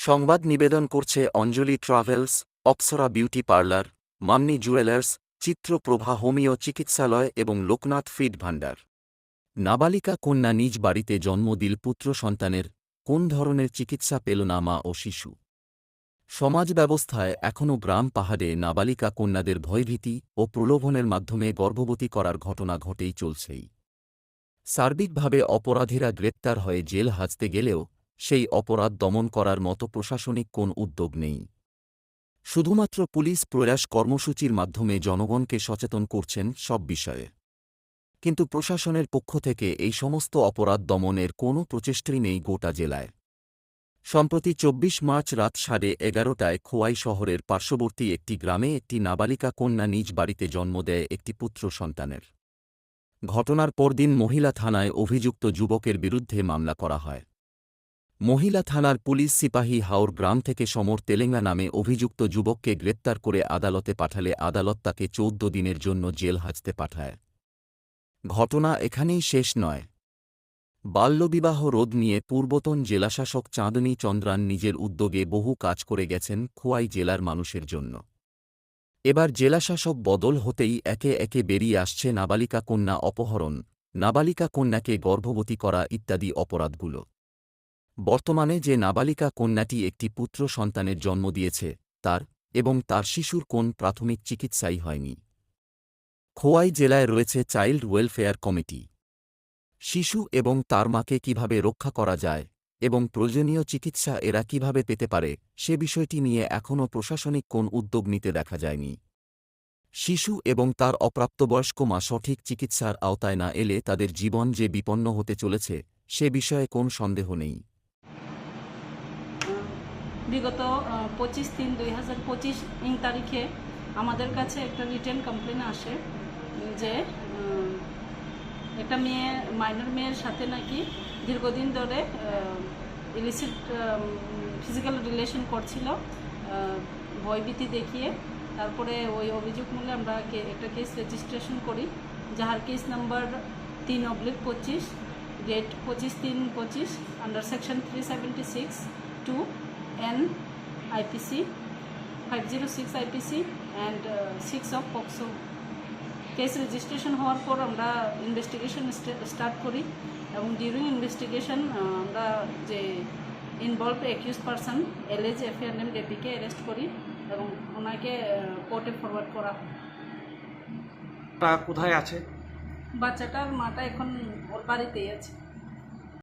সংবাদ নিবেদন করছে অঞ্জলি ট্রাভেলস, অপ্সরা বিউটি পার্লার, মান্নি জুয়েলার্স, চিত্রপ্রভা হোমিও চিকিৎসালয় এবং লোকনাথ ফিড ভাণ্ডার। নাবালিকা কন্যা নিজ বাড়িতে জন্ম দিল পুত্র সন্তানের, কোন ধরনের চিকিৎসা পেল না মা ও শিশু? সমাজ ব্যবস্থায় এখনও গ্রাম পাহাড়ে নাবালিকা কন্যাদের ভয়ভীতি ও প্রলোভনের মাধ্যমে গর্ভবতী করার ঘটনা ঘটেই চলছেই। সার্বিকভাবে অপরাধীরা গ্রেপ্তার হয়ে জেল হাজতে গেলেও সেই অপরাধ দমন করার মতো প্রশাসনিক কোন উদ্যোগ নেই। শুধুমাত্র পুলিশ প্রয়াস কর্মসূচির মাধ্যমে জনগণকে সচেতন করছেন সব বিষয়ে, কিন্তু প্রশাসনের পক্ষ থেকে এই সমস্ত অপরাধ দমনের কোনো প্রচেষ্টাই নেই গোটা জেলায়। সম্প্রতি ২৪ মার্চ রাত 11:30টায় খোয়াই শহরের পার্শ্ববর্তী একটি গ্রামে একটি নাবালিকা কন্যা নিজ বাড়িতে জন্ম দেয় একটি পুত্র সন্তানের। ঘটনার পরদিন মহিলা থানায় অভিযুক্ত যুবকের বিরুদ্ধে মামলা করা হয়। মহিলা থানার পুলিশ সিপাহী হাওর গ্রাম থেকে সমর তেলেঙ্গা নামে অভিযুক্ত যুবককে গ্রেপ্তার করে আদালতে পাঠালে আদালত তাকে ১৪ দিনের জন্য জেল হাজতে পাঠায়। ঘটনা এখানেই শেষ নয়। বাল্যবিবাহ রোধ নিয়ে পূর্বতন জেলাশাসক চাঁদনী চন্দ্রান নিজের উদ্যোগে বহু কাজ করে গেছেন খোয়াই জেলার মানুষের জন্য। এবার জেলাশাসক বদল হতেই একে একে বেরিয়ে আসছে নাবালিকা কন্যা অপহরণ, নাবালিকা কন্যাকে গর্ভবতী করা ইত্যাদি অপরাধগুলো। বর্তমানে যে নাবালিকা কন্যাটি একটি পুত্র সন্তানের জন্ম দিয়েছে, তার এবং তার শিশুর কোন প্রাথমিক চিকিৎসাই হয়নি। খোয়াই জেলায় রয়েছে চাইল্ড ওয়েলফেয়ার কমিটি। শিশু এবং তার মাকে কিভাবে রক্ষা করা যায় এবং প্রয়োজনীয় চিকিৎসা এরা কিভাবে পেতে পারে সে বিষয়টি নিয়ে এখনও প্রশাসনিক কোন উদ্যোগ নিতে দেখা যায়নি। শিশু এবং তার অপ্রাপ্তবয়স্ক মা সঠিক চিকিৎসার আওতায় না এলে তাদের জীবন যে বিপন্ন হতে চলেছে সে বিষয়ে কোন সন্দেহ নেই। বিগত 25/3/2025 তারিখে আমাদের কাছে একটা রিটেন কমপ্লেন আসে যে একটা মাইনর মেয়ের সাথে নাকি দীর্ঘদিন ধরে ইলিসিট ফিজিক্যাল রিলেশন করছিল, ভয়ভীতি দেখিয়ে। তারপরে ওই অভিযোগ মূলে আমরা একটা কেস রেজিস্ট্রেশন করি, যাহার case number 3/25, date 25/3/25, under section 376(2) N IPC 506 IPC and 6 of POCSO। Case registration হওয়ার পর আমরা ইনভেস্টিগেশন স্টার্ট করি এবং ডিউরিং ইনভেস্টিগেশন আমরা যে involve accused person alleged FIR name ডেপিকে অ্যারেস্ট করি এবং ওনাকে কোর্টে ফরওয়ার্ড করা হয়। কোথায় আছে বাচ্চাটার মাটা এখন ওর বাড়িতেই আছে।